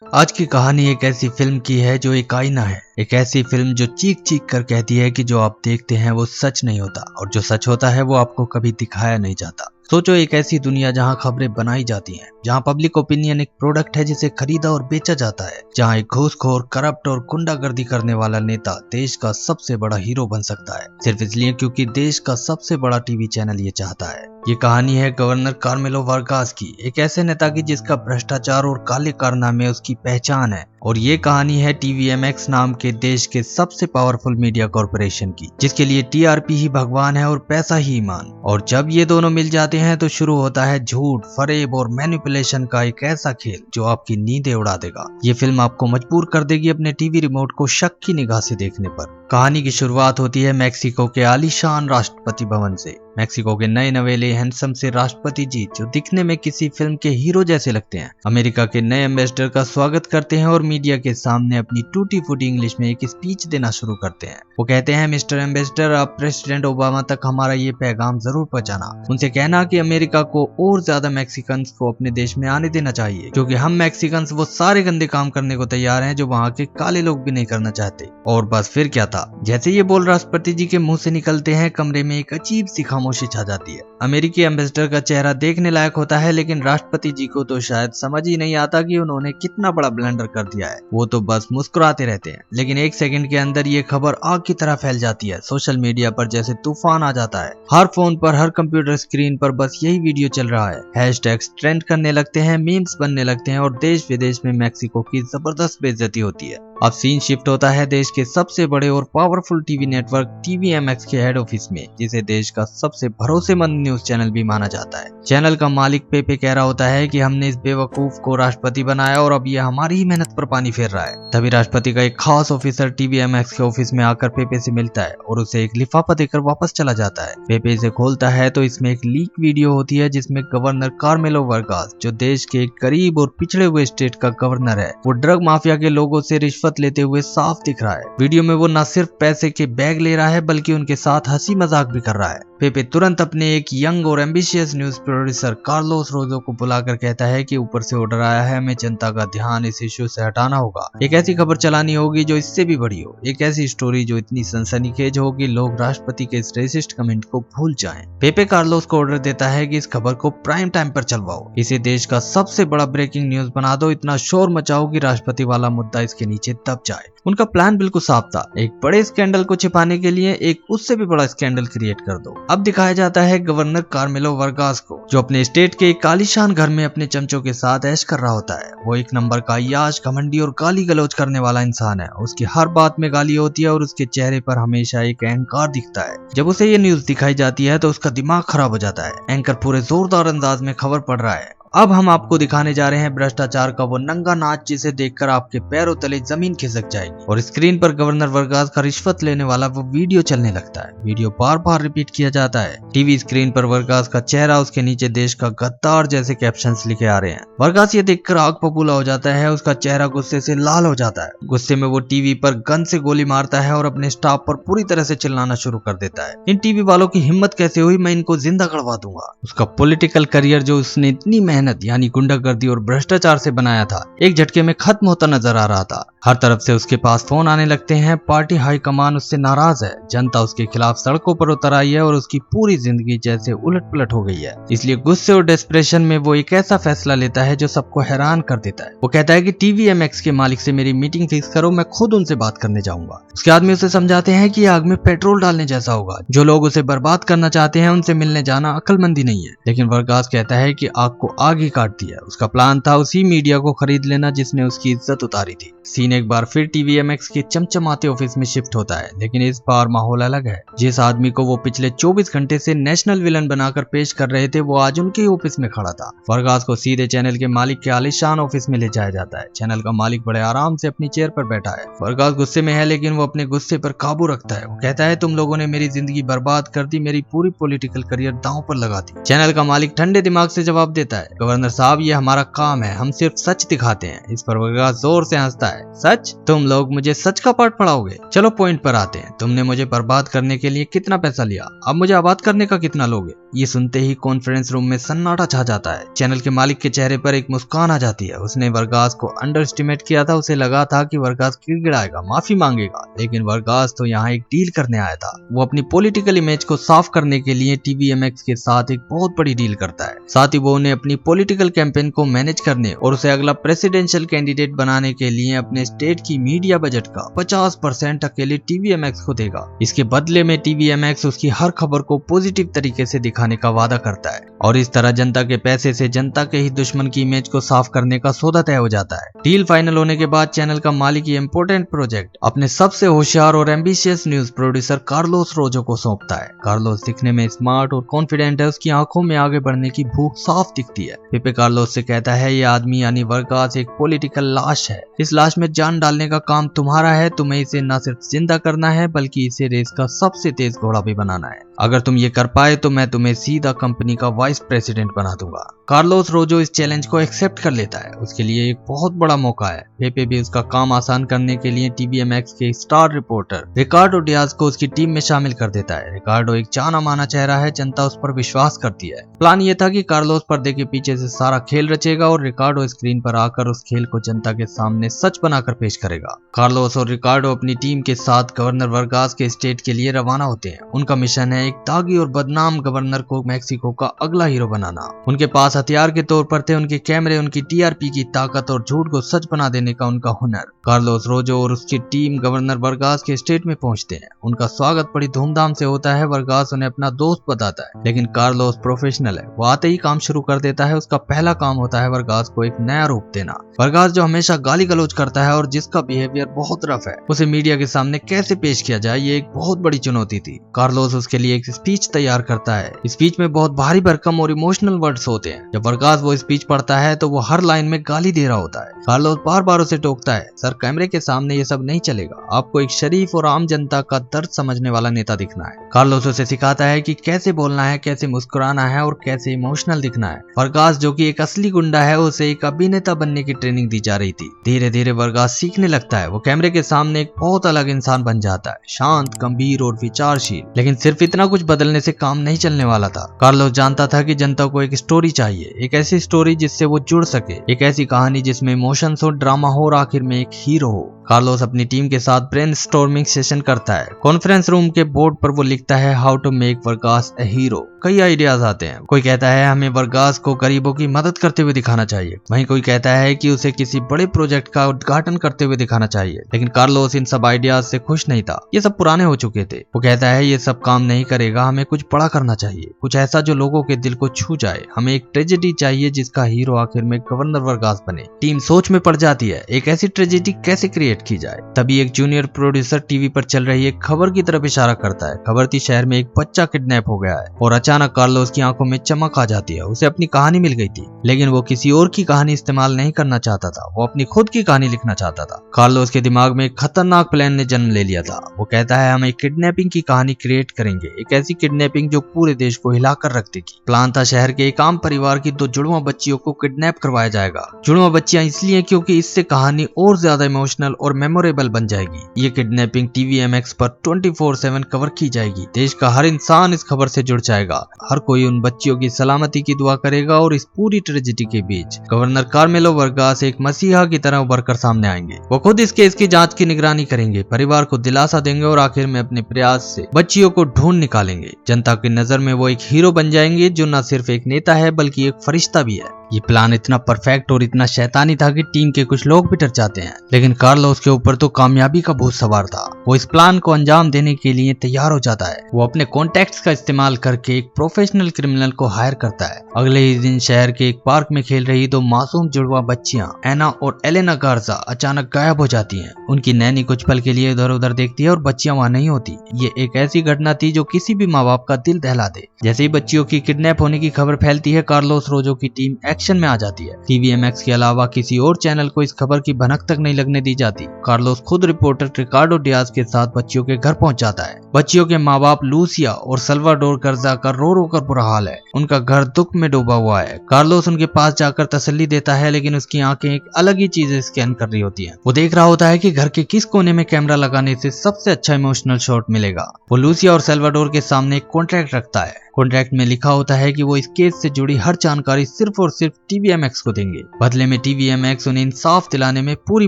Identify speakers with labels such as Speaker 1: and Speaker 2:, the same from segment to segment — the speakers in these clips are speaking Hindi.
Speaker 1: आज की कहानी एक ऐसी फिल्म की है जो एक आईना है। एक ऐसी फिल्म जो चीख चीख कर कहती है कि जो आप देखते हैं वो सच नहीं होता और जो सच होता है वो आपको कभी दिखाया नहीं जाता। सोचो, एक ऐसी दुनिया जहां खबरें बनाई जाती हैं, जहां पब्लिक ओपिनियन एक प्रोडक्ट है जिसे खरीदा और बेचा जाता है, जहां एक घूसखोर, करप्ट और गुंडागर्दी करने वाला नेता देश का सबसे बड़ा हीरो बन सकता है सिर्फ इसलिए क्योंकि देश का सबसे बड़ा टीवी चैनल ये चाहता है। ये कहानी है गवर्नर कार्मेलो वारगास की, एक ऐसे नेता की जिसका भ्रष्टाचार और काले कारनामे उसकी पहचान है। और ये कहानी है टीवीएमएक्स नाम के देश के सबसे पावरफुल मीडिया कॉर्पोरेशन की, जिसके लिए टीआरपी ही भगवान है और पैसा ही ईमान। और जब ये दोनों मिल जाते हैं तो शुरू होता है झूठ, फरेब और मैनिपुलेशन का एक ऐसा खेल जो आपकी नींदें उड़ा देगा। ये फिल्म आपको मजबूर कर देगी अपने टीवी रिमोट को शक की निगाह से देखने पर। कहानी की शुरुआत होती है मैक्सिको के आलीशान राष्ट्रपति भवन से। मैक्सिको के नए नवेले हैंडसम से राष्ट्रपति जी, जो दिखने में किसी फिल्म के हीरो जैसे लगते हैं, अमेरिका के नए एम्बेसडर का स्वागत करते हैं और मीडिया के सामने अपनी टूटी फूटी इंग्लिश में एक स्पीच देना शुरू करते हैं। वो कहते हैं, मिस्टर एम्बेसडर, आप प्रेसिडेंट ओबामा तक हमारा ये पैगाम जरूर पहुंचाना। उनसे कहना कि अमेरिका को और ज्यादा मैक्सिकन्स को अपने देश में आने देना चाहिए, क्योंकि हम मैक्सिकन्स वो सारे गंदे काम करने को तैयार हैं जो वहाँ के काले लोग भी नहीं करना चाहते। और बस फिर क्या था, जैसे ये बोल राष्ट्रपति जी के मुंह से निकलते हैं, कमरे में एक अजीब सी खामोशी छा जाती है। अमेरिकी एम्बेसडर का चेहरा देखने लायक होता है, लेकिन राष्ट्रपति जी को तो शायद समझ ही नहीं आता कि उन्होंने कितना बड़ा ब्लंडर कर दिया है। वो तो बस मुस्कुराते रहते हैं। लेकिन एक सेकंड के अंदर ये खबर आग की तरह फैल जाती है। सोशल मीडिया पर जैसे तूफान आ जाता है। हर फोन पर, हर कंप्यूटर स्क्रीन पर बस यही वीडियो चल रहा है। हैशटैग्स ट्रेंड करने लगते हैं, मीम्स बनने लगते हैं और देश विदेश में मैक्सिको की जबरदस्त बेइज्जती होती है। अब सीन शिफ्ट होता है देश के सबसे बड़े और पावरफुल टीवी नेटवर्क टीवीएमएक्स के हेड ऑफिस में, जिसे देश का सबसे भरोसेमंद न्यूज चैनल भी माना जाता है। चैनल का मालिक पेपे कह रहा होता है कि हमने इस बेवकूफ को राष्ट्रपति बनाया और अब ये हमारी ही मेहनत पर पानी फेर रहा है। तभी राष्ट्रपति का एक खास ऑफिसर टीवीएमएक्स के ऑफिस में आकर पेपे से मिलता है और उसे एक लिफाफा देकर वापस चला जाता है। पेपे इसे खोलता है तो इसमें एक लीक वीडियो होती है जिसमें गवर्नर कार्मेलो वारगास, जो देश के एक गरीब और पिछड़े हुए स्टेट का गवर्नर है, वो ड्रग माफिया के लोगों से रिश्वत लेते हुए साफ दिख रहा है। वीडियो में वो न सिर्फ पैसे के बैग ले रहा है बल्कि उनके साथ हंसी मजाक भी कर रहा है। पेपे तुरंत अपने एक यंग और एम्बिशियस न्यूज प्रोड्यूसर कार्लोस रोजो को बुलाकर कहता है कि ऊपर से ऑर्डर आया है, हमें जनता का ध्यान इस इश्यू से हटाना होगा। एक ऐसी खबर चलानी होगी जो इससे भी बड़ी हो, एक ऐसी स्टोरी जो इतनी सनसनीखेज हो कि लोग राष्ट्रपति के इस रेसिस्ट कमेंट को भूल जाएं। पेपे कार्लोस को ऑर्डर देता है कि इस खबर को प्राइम टाइम पर चलवाओ, इसे देश का सबसे बड़ा ब्रेकिंग न्यूज बना दो, इतना शोर मचाओ कि राष्ट्रपति वाला मुद्दा इसके नीचे दब जाए। उनका प्लान बिल्कुल साफ था, एक बड़े स्कैंडल को छिपाने के लिए एक उससे भी बड़ा स्कैंडल क्रिएट कर दो। अब दिखाया जाता है गवर्नर कार्मेलो वारगास को, जो अपने स्टेट के एक आलीशान घर में अपने चमचों के साथ ऐश कर रहा होता है। वो एक नंबर का अय्याश, घमंडी और गाली गलौज करने वाला इंसान है। उसकी हर बात में गाली होती है और उसके चेहरे पर हमेशा एक अहंकार दिखता है। जब उसे ये न्यूज दिखाई जाती है तो उसका दिमाग खराब हो जाता है। एंकर पूरे जोरदार अंदाज में खबर पढ़ रहा है। अब हम आपको दिखाने जा रहे हैं भ्रष्टाचार का वो नंगा नाच जिसे देखकर आपके पैरों तले जमीन खिसक जाएगी। और स्क्रीन पर गवर्नर वारगास का रिश्वत लेने वाला वो वीडियो चलने लगता है। वीडियो बार बार रिपीट किया जाता है। टीवी स्क्रीन पर वारगास का चेहरा, उसके नीचे देश का गद्दार जैसे कैप्शंस लिखे आ रहे हैं। वारगास ये देखकर आग बबूला हो जाता है। उसका चेहरा गुस्से से लाल हो जाता है। गुस्से में वो टीवी पर गन से गोली मारता है और अपने स्टाफ पर पूरी तरह से चिल्लाना शुरू कर देता है, इन टीवी वालों की हिम्मत कैसे हुई, मैं इनको जिंदा करवा दूंगा। उसका पॉलिटिकल करियर जो उसने इतनी मेहनत यानी गुंडागर्दी और भ्रष्टाचार से बनाया था, एक झटके में खत्म होता नजर आ रहा था। हर तरफ से उसके पास फोन आने लगते हैं। पार्टी हाईकमान उससे नाराज है, जनता उसके खिलाफ सड़कों पर उतर आई है और उसकी पूरी जिंदगी जैसे उलट पुलट हो गई है। इसलिए गुस्से और डेस्परेशन में वो एक ऐसा फैसला लेता है जो सबको हैरान कर देता है। वो कहता है कि टीवीएमएक्स के मालिक से मेरी मीटिंग फिक्स करो, मैं खुद उनसे बात करने जाऊंगा। उसके आदमी उसे समझाते हैं कि आग में पेट्रोल डालने जैसा होगा, जो लोग उसे बर्बाद करना चाहते हैं उनसे मिलने जाना अक्लमंदी नहीं है। लेकिन वारगास कहता है कि आग को आग ही काट दिया। उसका प्लान था उसी मीडिया को खरीद लेना जिसने उसकी इज्जत उतारी थी। सीन एक बार फिर टीवीएमएक्स के चमचमाते ऑफिस में शिफ्ट होता है, लेकिन इस बार माहौल अलग है। जिस आदमी को वो पिछले 24 घंटे से नेशनल विलन बनाकर पेश कर रहे थे, वो आज उनके ऑफिस में खड़ा था। वारगास को सीधे चैनल के मालिक के आलीशान ऑफिस में ले जाया जाता है। चैनल का मालिक बड़े आराम से अपनी चेयर पर बैठा है। वारगास गुस्से में है, लेकिन वो अपने गुस्से पर काबू रखता है। वो कहता है, तुम लोगों ने मेरी जिंदगी बर्बाद कर दी, मेरी पूरी पॉलिटिकल करियर दांव पर लगा दी। चैनल का मालिक ठंडे दिमाग से जवाब देता है, गवर्नर साहब, ये हमारा काम है, हम सिर्फ सच दिखाते हैं। इस पर वारगास जोर से हंसता है, सच? तुम लोग मुझे सच का पाठ पढ़ाओगे? चलो पॉइंट पर आते हैं। तुमने मुझे बर्बाद करने के लिए कितना पैसा लिया, अब मुझे आबाद करने का कितना लोगे? ये सुनते ही कॉन्फ्रेंस रूम में सन्नाटा छा जाता है। चैनल के मालिक के चेहरे पर एक मुस्कान आ जाती है। उसने वर्गास को अंडर एस्टिमेट किया था। उसे लगा था कि वर्गास गिड़गिड़ाएगा, माफी मांगेगा, लेकिन वर्गास तो यहाँ एक डील करने आया था। वो अपनी पॉलिटिकल इमेज को साफ करने के लिए TVMX के साथ एक बहुत बड़ी डील करता है। साथ ही वो उन्हें अपनी पॉलिटिकल कैंपेन को मैनेज करने और उसे अगला प्रेसिडेंशियल कैंडिडेट बनाने के लिए अपने स्टेट की मीडिया बजट का 50% अकेले TVMX को देगा। इसके बदले में TVMX उसकी हर खबर को पॉजिटिव तरीके से दिखाने का वादा करता है और इस तरह जनता के पैसे से जनता के ही दुश्मन की इमेज को साफ करने का सौदा तय हो जाता है। डील फाइनल होने के बाद चैनल का मालिक ये इंपॉर्टेंट प्रोजेक्ट अपने सबसे होशियार और एम्बिशियस न्यूज प्रोड्यूसर कार्लोस रोजो को सौंपता है। कार्लोस दिखने में स्मार्ट और कॉन्फिडेंट है। उसकी आंखों में आगे बढ़ने की भूख साफ दिखती है। पेपे कार्लोस से कहता है, ये आदमी यानी वर्गास एक पॉलिटिकल लाश है। इस लाश में जान डालने का काम तुम्हारा है। तुम्हें इसे न सिर्फ जिंदा करना है बल्कि इसे रेस का सबसे तेज घोड़ा भी बनाना है। अगर तुम ये कर पाए तो मैं तुम्हें सीधा कंपनी का वाइस प्रेसिडेंट बना दूंगा। कार्लोस रोजो इस चैलेंज को एक्सेप्ट कर लेता है। उसके लिए एक बहुत बड़ा मौका है। पेपे भी उसका काम आसान करने के लिए TVMX के स्टार रिपोर्टर रिकार्डो डियाज को उसकी टीम में शामिल कर देता है। रिकार्डो एक जाना माना चेहरा है। जनता उस पर विश्वास करती है। प्लान ये था कि कार्लोस पर्दे के पीछे से सारा खेल रचेगा और रिकार्डो स्क्रीन पर आकर उस खेल को जनता के सामने सच बनाकर पेश करेगा। कार्लोस और रिकार्डो अपनी टीम के साथ गवर्नर वर्गास के स्टेट के लिए रवाना होते हैं। उनका मिशन है एक दागी और बदनाम गवर्नर को मैक्सिको का अगला हीरो बनाना। उनके पास हथियार के तौर पर थे उनके कैमरे, उनकी TRP की ताकत और झूठ को सच बना देने का उनका हुनर। कार्लोस रोजो और उसकी टीम गवर्नर वर्गास के स्टेट में पहुंचते हैं। उनका स्वागत बड़ी धूमधाम से होता है। वर्गास उन्हें अपना दोस्त बताता है, लेकिन कार्लोस प्रोफेशनल है। वो आते ही काम शुरू कर देता है। उसका पहला काम होता है वर्गास को एक नया रूप देना। वर्गास जो हमेशा गाली गलौज करता है और जिसका बिहेवियर बहुत रफ है, उसे मीडिया के सामने कैसे पेश किया जाए, ये एक बहुत बड़ी चुनौती थी। कार्लोस उसके लिए एक स्पीच तैयार करता है। स्पीच में बहुत भारी भरकम और इमोशनल वर्ड्स होते हैं। जब वर्गास वो स्पीच पढ़ता है तो वो हर लाइन में गाली दे रहा होता है। कार्लोस बार बार उसे टोकता है, सर कैमरे के सामने ये सब नहीं चलेगा। आपको एक शरीफ और आम जनता का दर्द समझने वाला नेता दिखना है। कार्लोस उसे सिखाता है कि कैसे बोलना है, कैसे मुस्कुराना है और कैसे इमोशनल दिखना है। वर्गास जो कि एक असली गुंडा है, उसे एक अभिनेता बनने की ट्रेनिंग दी जा रही थी। धीरे धीरे वर्गास सीखने लगता है। वो कैमरे के सामने एक बहुत अलग इंसान बन जाता है, शांत, गंभीर और विचारशील। लेकिन सिर्फ इतना कुछ बदलने से काम नहीं चलने वाला था। कार्लोस जानता था कि जनता को एक स्टोरी चाहिए, एक ऐसी स्टोरी जिससे वो जुड़ सके, एक ऐसी कहानी जिसमें इमोशंस हो, ड्रामा हो और आखिर में एक हीरो हो। कार्लोस अपनी टीम के साथ ब्रेनस्टॉर्मिंग सेशन करता है। कॉन्फ्रेंस रूम के बोर्ड पर वो लिखता है, how to make Vargas a hero. कई आइडियाज आते हैं। कोई कहता है हमें वर्गास को गरीबों की मदद करते हुए दिखाना चाहिए। वहीं कोई कहता है कि उसे किसी बड़े प्रोजेक्ट का उद्घाटन करते हुए दिखाना चाहिए। लेकिन कार्लोस इन सब आइडियाज से खुश नहीं था। ये सब पुराने हो चुके थे। वो कहता है ये सब काम नहीं करेगा, हमें कुछ बड़ा करना चाहिए, कुछ ऐसा जो लोगों के दिल को छू जाए। हमें एक ट्रेजेडी चाहिए जिसका हीरो आखिर में गवर्नर वर्गास बने। टीम सोच में पड़ जाती है, एक ऐसी ट्रेजेडी कैसे क्रिएट की जाए। तभी एक जूनियर प्रोड्यूसर टीवी पर चल रही एक खबर की तरफ इशारा करता है। खबर थी शहर में एक बच्चा किडनैप हो गया है और अचानक कार्लोस की आंखों में चमक आ जाती है। उसे अपनी कहानी मिल गई थी, लेकिन वो किसी और की कहानी इस्तेमाल नहीं करना चाहता था। वो अपनी खुद की कहानी लिखना चाहता था। कार्लोस के दिमाग में एक खतरनाक प्लान ने जन्म ले लिया था। वो कहता है हम एक किडनैपिंग की कहानी क्रिएट करेंगे, एक ऐसी किडनैपिंग जो पूरे देश को हिलाकर रख देगी। प्लान था शहर के एक आम परिवार की 2 जुड़वा बच्चियों को किडनैप करवाया जाएगा। जुड़वा बच्चियां इसलिए क्योंकि इससे कहानी और ज्यादा इमोशनल और मेमोरेबल बन जाएगी। ये किडनैपिंग TVMX पर 24/7 कवर की जाएगी। देश का हर इंसान इस खबर से जुड़ जाएगा। हर कोई उन बच्चियों की सलामती की दुआ करेगा और इस पूरी ट्रेजेडी के बीच गवर्नर कार्मेलो वर्गास एक मसीहा की तरह उभरकर सामने आएंगे। वो खुद इस केस की जांच की निगरानी करेंगे, परिवार को दिलासा देंगे और आखिर में अपने प्रयास से बच्चियों को ढूंढ निकालेंगे। जनता की नजर में वो एक हीरो बन जाएंगे जो न सिर्फ एक नेता है बल्कि एक फरिश्ता भी है। ये प्लान इतना परफेक्ट और इतना शैतानी था कि टीम के कुछ लोग भी डर जाते हैं। लेकिन कार्लोस के ऊपर तो कामयाबी का भूत सवार था। वो इस प्लान को अंजाम देने के लिए तैयार हो जाता है। वो अपने कॉन्टैक्ट्स का इस्तेमाल करके एक प्रोफेशनल क्रिमिनल को हायर करता है। अगले ही दिन शहर के एक पार्क में खेल रही 2 मासूम जुड़वा बच्चियां एना और एलेना गार्जा अचानक गायब हो जाती हैं। उनकी नैनी कुछ पल के लिए इधर उधर देखती है और बच्चियां वहां नहीं होती। ये एक ऐसी घटना थी जो किसी भी माँ बाप का दिल दहला दे। जैसे ही बच्चियों की किडनैप होने की खबर फैलती है, कार्लोस रोजो की टीम एक्शन में आ जाती है। TVMX के अलावा किसी और चैनल को इस खबर की भनक तक नहीं लगने दी जाती। कार्लोस खुद रिपोर्टर रिकार्डो डियाज के साथ बच्चियों के घर पहुंच जाता है। बच्चियों के माँ बाप लूसिया और सल्वाडोर गर्जा का रो रो कर बुरा हाल है। उनका घर दुख में डूबा हुआ है। कार्लोस उनके पास जाकर तसल्ली देता है, लेकिन उसकी आंखें एक अलग ही चीजें स्कैन कर रही होती हैं। वो देख रहा होता है कि घर के किस कोने में कैमरा लगाने से सबसे अच्छा इमोशनल शॉट मिलेगा। वो लूसिया और सल्वाडोर के सामने एक कॉन्ट्रैक्ट रखता है। कॉन्ट्रैक्ट में लिखा होता है कि वो इस केस से जुड़ी हर जानकारी सिर्फ और सिर्फ TVMX को देंगे। बदले में TVMX उन्हें इंसाफ दिलाने में पूरी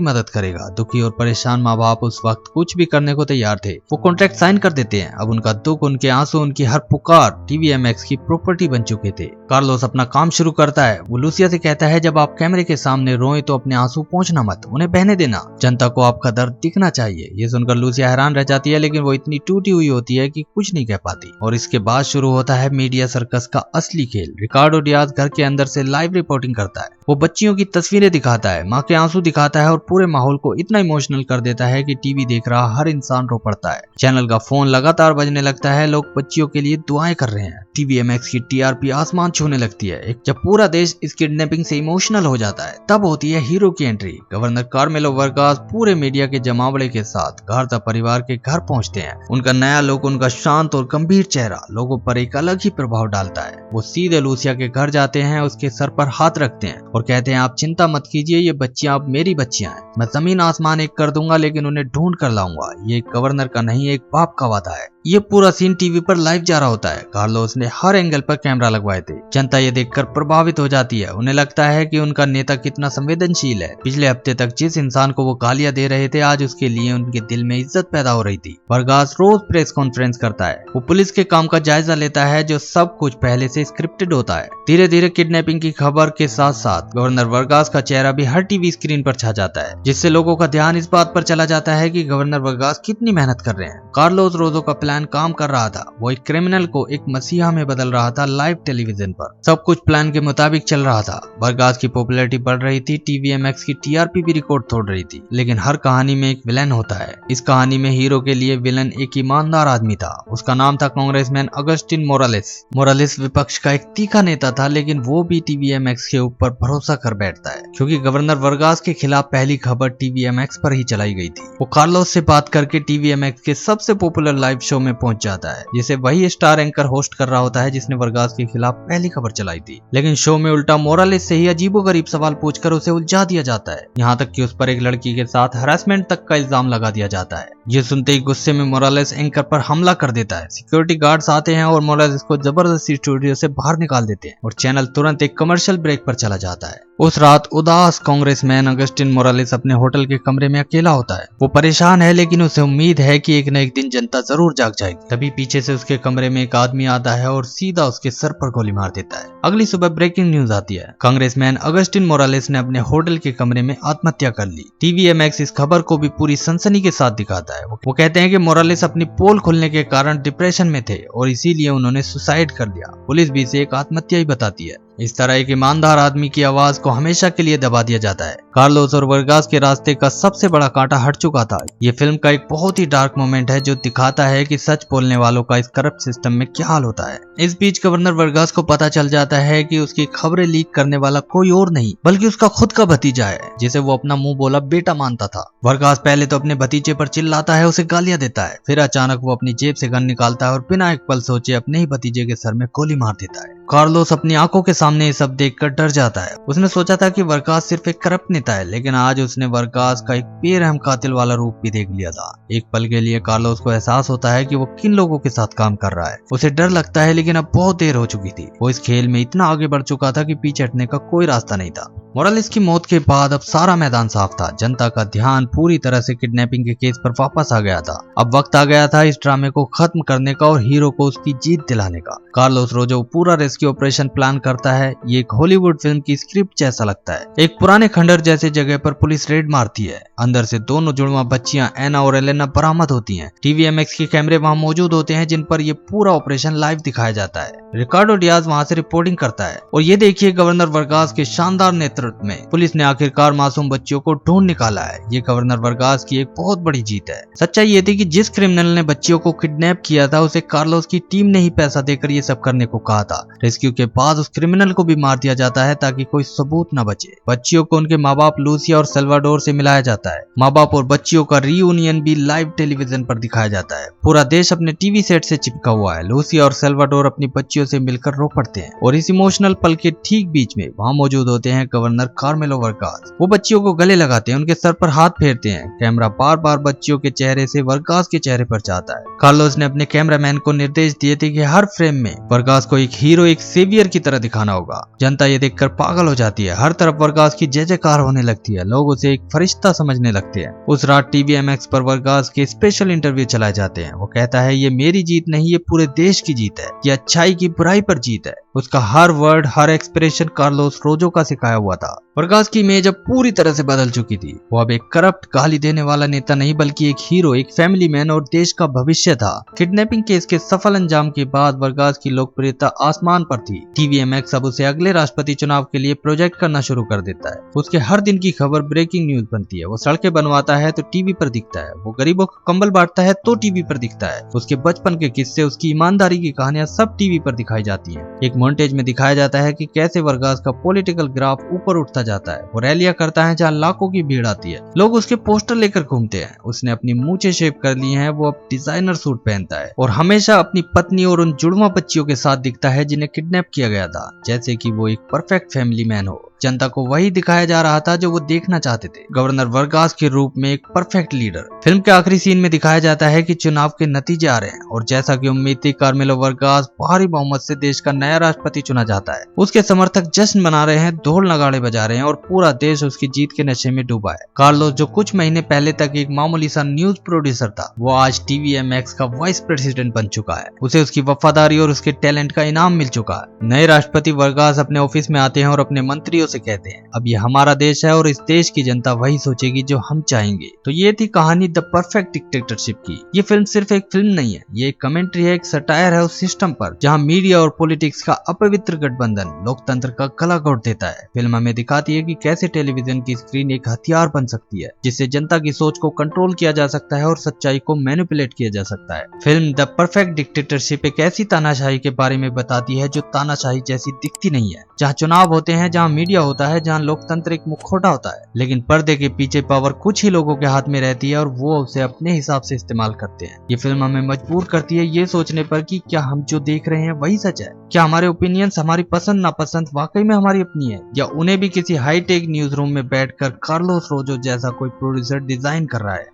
Speaker 1: मदद करेगा। दुखी और परेशान माँ बाप उस वक्त कुछ भी करने को तैयार थे। वो कॉन्ट्रैक्ट साइन कर देते हैं। अब उनका दुख, उनके आंसू, उनकी हर पुकार TVMX की प्रॉपर्टी बन चुके थे। कार्लोस अपना काम शुरू करता है। वो लूसिया से कहता है, जब आप कैमरे के सामने रोए तो अपने आंसू पोंछना मत, उन्हें बहने देना। जनता को आपका दर्द दिखना चाहिए। ये सुनकर लूसिया हैरान रह जाती है, लेकिन वो इतनी टूटी हुई होती है कि कुछ नहीं कह पाती। और इसके बाद शुरू होता है मीडिया सर्कस का असली खेल। रिकार्डो डियाज घर के अंदर से लाइव रिपोर्टिंग करता है। वो बच्चियों की तस्वीरें दिखाता है, माँ के आंसू दिखाता है और पूरे माहौल को इतना इमोशनल कर देता है कि टीवी देख रहा हर इंसान रो पड़ता है। चैनल का फोन लगातार बजने लगता है। लोग बच्चियों के लिए दुआएं कर रहे हैं। TVMX की TRP आसमान छूने लगती है। जब पूरा देश इस किडनैपिंग से इमोशनल हो जाता है, तब होती है हीरो की एंट्री। गवर्नर कार्मेलो वर्गास पूरे मीडिया के जमावड़े के साथ घारता परिवार के घर पहुंचते हैं। उनका नया लुक, उनका शांत और गंभीर चेहरा लोगों पर एक अलग ही प्रभाव डालता है। वो सीधे लूसिया के घर जाते हैं, उसके सर पर हाथ रखते हैं और कहते हैं, आप चिंता मत कीजिए, ये बच्चियां अब मेरी बच्चियां हैं। मैं जमीन आसमान एक कर दूंगा, लेकिन उन्हें ढूंढ कर लाऊंगा। ये एक गवर्नर का नहीं, एक बाप का वादा है। ये पूरा सीन टीवी पर लाइव जा रहा होता है। कार्लोस ने हर एंगल पर कैमरा लगवाए थे। जनता ये देखकर प्रभावित हो जाती है। उन्हें लगता है कि उनका नेता कितना संवेदनशील है। पिछले हफ्ते तक जिस इंसान को वो गालियां दे रहे थे, आज उसके लिए उनके दिल में इज्जत पैदा हो रही थी। वर्गास रोज प्रेस कॉन्फ्रेंस करता है। वो पुलिस के काम का जायजा लेता है, जो सब कुछ पहले से स्क्रिप्टेड होता है। धीरे धीरे किडनैपिंग की खबर के साथ साथ गवर्नर वर्गास का चेहरा भी हर टीवी स्क्रीन पर छा जाता है, जिससे लोगों का ध्यान इस बात पर चला जाता है कि गवर्नर वर्गास कितनी मेहनत कर रहे हैं। कार्लोस रोजो का प्लान काम कर रहा था। वो एक क्रिमिनल को एक मसीहा में बदल रहा था लाइव टेलीविजन पर। सब कुछ प्लान के मुताबिक चल रहा था। वर्गास की पॉपुलैरिटी बढ़ रही थी। TVMX की TRP भी रिकॉर्ड तोड़ रही थी। लेकिन हर कहानी में एक विलन होता है। इस कहानी में हीरो के लिए विलन एक ईमानदार आदमी था। उसका नाम था कांग्रेसमैन अगस्टिन मोरालेस। मोरालेस विपक्ष का एक तीखा नेता था, लेकिन वो भी TVMX के ऊपर भरोसा कर बैठता है, क्योंकि गवर्नर वर्गास के खिलाफ पहली खबर TVMX पर ही चलाई गई थी। वो कार्लोस से बात करके TVMX के सबसे पॉपुलर लाइव शो में पहुंच जाता है, जिसे वही स्टार एंकर होस्ट कर रहा होता है जिसने वर्गास के खिलाफ पहली खबर चलाई थी। लेकिन शो में उल्टा मोरालेस से ही अजीबोगरीब सवाल पूछकर उसे उलझा दिया जाता है। यहाँ तक कि उस पर एक लड़की के साथ हरासमेंट तक का इल्जाम लगा दिया जाता है। ये सुनते ही गुस्से में मोरालेस एंकर पर हमला कर देता है। सिक्योरिटी गार्ड्स आते हैं और मोरालेस को जबरदस्ती स्टूडियो से बाहर निकाल देते हैं और चैनल तुरंत एक कमर्शियल ब्रेक पर चला जाता है। उस रात उदास कांग्रेसमैन अगस्टिन मोरालेस अपने होटल के कमरे में अकेला होता है। वो परेशान है, लेकिन उसे उम्मीद है कि एक न एक दिन जनता जरूर जाग जाएगी। तभी पीछे से उसके कमरे में एक आदमी आता है और सीधा उसके सर पर गोली मार देता है। अगली सुबह ब्रेकिंग न्यूज आती है। कांग्रेसमैन अगस्टिन मोरालेस ने अपने होटल के कमरे में आत्महत्या कर ली। TVMX इस खबर को भी पूरी सनसनी के साथ दिखाता है। वो कहते हैं कि मोरालेस अपनी पोल खुलने के कारण डिप्रेशन में थे और इसीलिए उन्होंने सुसाइड कर लिया। पुलिस भी इसे एक आत्महत्या ही बताती है। इस तरह एक ईमानदार आदमी की आवाज को हमेशा के लिए दबा दिया जाता है। कार्लोस और वर्गास के रास्ते का सबसे बड़ा कांटा हट चुका था। ये फिल्म का एक बहुत ही डार्क मोमेंट है, जो दिखाता है कि सच बोलने वालों का इस करप्ट सिस्टम में क्या हाल होता है। इस बीच गवर्नर वर्गास को पता चल जाता है कि उसकी खबरें लीक करने वाला कोई और नहीं बल्कि उसका खुद का भतीजा है, जिसे वो अपना मुंह बोला बेटा मानता था। वर्गास पहले तो अपने भतीजे पर चिल्लाता है, उसे गालियां देता है। फिर अचानक वो अपनी जेब से गन निकालता है और बिना एक पल सोचे अपने ही भतीजे के सर में गोली मार देता है। कार्लोस अपनी आंखों के सामने ये सब देखकर डर जाता है। उसने सोचा था कि वर्गास सिर्फ एक करप्ट नेता है, लेकिन आज उसने वर्गास का एक बेरहम कातिल वाला रूप भी देख लिया था। एक पल के लिए कार्लोस को एहसास होता है कि वो किन लोगों के साथ काम कर रहा है। उसे डर लगता है, लेकिन अब बहुत देर हो चुकी थी। वो इस खेल में इतना आगे बढ़ चुका था कि पीछे हटने का कोई रास्ता नहीं था। मोरालेस की मौत के बाद अब सारा मैदान साफ था। जनता का ध्यान पूरी तरह से किडनैपिंग के केस पर वापस आ गया था। अब वक्त आ गया था इस ड्रामे को खत्म करने का और हीरो को उसकी जीत दिलाने का। कार्लोस रोजो पूरा रेस्क्यू ऑपरेशन प्लान करता है। ये एक हॉलीवुड फिल्म की स्क्रिप्ट जैसा लगता है। एक पुराने खंडर जैसे जगह पर पुलिस रेड मारती है। अंदर से दोनों जुड़वा बच्चियां एना और एलेना बरामद होती हैं। TVMX के कैमरे वहां मौजूद होते हैं, जिन पर यह पूरा ऑपरेशन लाइव दिखाया जाता है। रिकार्डो डियाज वहां से रिपोर्टिंग करता है और ये देखिए, गवर्नर वर्गास के शानदार नेतृत्व में पुलिस ने आखिरकार मासूम बच्चियों को ढूंढ निकाला है। ये गवर्नर वर्गास की एक बहुत बड़ी जीत है। सच्चाई ये थी कि जिस क्रिमिनल ने बच्चियों को किडनैप किया था, उसे कार्लोस की टीम ने ही पैसा देकर ये सब करने को कहा था। रेस्क्यू के बाद उस क्रिमिनल को भी मार दिया जाता है ताकि कोई सबूत न बचे। बच्चियों को उनके माँ बाप लूसिया और सल्वाडोर से मिलाया जाता है। माँ बाप और बच्चियों का रीयूनियन भी लाइव टेलीविजन पर दिखाया जाता है। पूरा देश अपने टीवी सेट से चिपका हुआ है। लूसिया और सल्वाडोर अपनी बच्चियों से मिलकर रो पड़ते हैं और इस इमोशनल पल के ठीक बीच में वहां मौजूद होते हैं गवर्नर गवर्नर कार्मेलो वर्गास। वो बच्चियों को गले लगाते हैं, उनके सर पर हाथ फेरते हैं। कैमरा बार बार बच्चियों के चेहरे से वर्गास के चेहरे पर जाता है। कार्लोस ने अपने कैमरामैन को निर्देश दिए थे कि हर फ्रेम में वर्गास को एक हीरो, एक सेवियर की तरह दिखाना होगा। जनता ये देखकर पागल हो जाती है। हर तरफ वर्गास की जय जयकार होने लगती है। लोग उसे एक फरिश्ता समझने लगते हैं। उस रात TVMX पर वर्गास के स्पेशल इंटरव्यू चलाए जाते हैं। वो कहता है, ये मेरी जीत नहीं, ये पूरे देश की जीत है। ये अच्छाई की बुराई पर जीत है। उसका हर वर्ड, हर एक्सप्रेशन कार्लोस रोजो का सिखाया हुआ था। वर्गास की इमेज अब पूरी तरह से बदल चुकी थी। वो अब एक करप्ट, गाली देने वाला नेता नहीं, बल्कि एक हीरो, एक फैमिली मैन और देश का भविष्य था। किडनैपिंग केस के सफल अंजाम के बाद वर्गास की लोकप्रियता आसमान पर थी। TVMX अब उसे अगले राष्ट्रपति चुनाव के लिए प्रोजेक्ट करना शुरू कर देता है। उसके हर दिन की खबर ब्रेकिंग न्यूज बनती है। वो सड़कें बनवाता है तो टीवी पर दिखता है। वो गरीबों को कंबल बांटता है तो टीवी पर दिखता है। उसके बचपन के किस्से, उसकी ईमानदारी की कहानियां सब टीवी पर दिखाई जाती हैं। एक मॉन्टेज में दिखाया जाता है कि कैसे वर्गास का पॉलिटिकल ग्राफ ऊपर उठता जाता है। वो रैलियां करता है जहां लाखों की भीड़ आती है। लोग उसके पोस्टर लेकर घूमते हैं। उसने अपनी मूंछें शेव कर ली हैं। वो अब डिजाइनर सूट पहनता है और हमेशा अपनी पत्नी और उन जुड़वा बच्चियों के साथ दिखता है जिन्हें किडनैप किया गया था, जैसे कि वो एक परफेक्ट फैमिली मैन हो। जनता को वही दिखाया जा रहा था जो वो देखना चाहते थे, गवर्नर वर्गास के रूप में एक परफेक्ट लीडर। फिल्म के आखिरी सीन में दिखाया जाता है कि चुनाव के नतीजे आ रहे हैं और जैसा कि उम्मीद थी, कार्मेलो वर्गास भारी बहुमत से देश का नया राष्ट्रपति चुना जाता है। उसके समर्थक जश्न मना रहे हैं, ढोल नगाड़े बजा रहे हैं और पूरा देश उसकी जीत के नशे में डूबा है। कार्लोस, जो कुछ महीने पहले तक एक मामूली सा न्यूज प्रोड्यूसर था, वो आज TVMX का वाइस प्रेसिडेंट बन चुका है। उसे उसकी वफादारी और उसके टैलेंट का इनाम मिल चुका है। नए राष्ट्रपति वर्गास अपने ऑफिस में आते हैं और अपने मंत्रियों से कहते हैं, अब ये हमारा देश है और इस देश की जनता वही सोचेगी जो हम चाहेंगे। तो ये थी कहानी द परफेक्ट डिक्टेटरशिप की। ये फिल्म सिर्फ एक फिल्म नहीं है, ये एक कमेंट्री है, एक सटायर है उस सिस्टम पर जहां मीडिया और पॉलिटिक्स का अपवित्र गठबंधन लोकतंत्र का गला घोट देता है। फिल्म हमें दिखाती है कि कैसे टेलीविजन की स्क्रीन एक हथियार बन सकती है, जिससे जनता की सोच को कंट्रोल किया जा सकता है और सच्चाई को मैनिपुलेट किया जा सकता है। फिल्म द परफेक्ट डिक्टेटरशिप एक ऐसी तानाशाही के बारे में बताती है जो तानाशाही जैसी दिखती नहीं है, जहाँ चुनाव होते हैं, जहाँ मीडिया होता है, जहाँ लोकतंत्र एक मुखौटा होता है, लेकिन पर्दे के पीछे पावर कुछ ही लोगों के हाथ में रहती है और वो उसे अपने हिसाब से इस्तेमाल करते हैं। ये फिल्म हमें मजबूर करती है ये सोचने पर कि क्या हम जो देख रहे हैं वही सच है, क्या हमारे ओपिनियंस, हमारी पसंद नापसंद वाकई में हमारी अपनी है, या उन्हें भी किसी हाईटेक न्यूज रूम में बैठकर कार्लोस रोजो जैसा कोई प्रोड्यूसर डिजाइन कर रहा है।